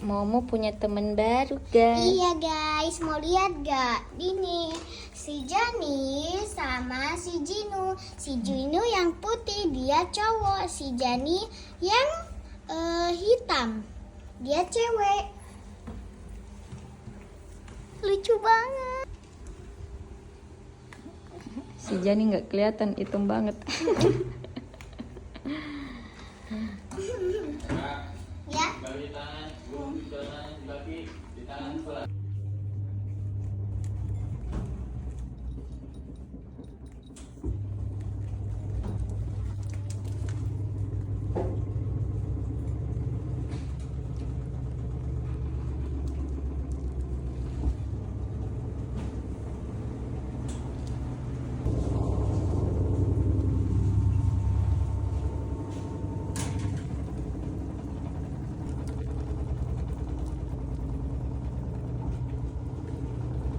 Momo punya teman baru, guys. Iya guys, mau lihat gak? Ini si Jani sama si Jinu. Si Jinu yang putih, dia cowok. Si Jani yang hitam, dia cewek. Lucu banget. Si Jani nggak kelihatan, hitam banget. Ya. Bagi tangan, di tangan, di kaki, di tangan sebelah.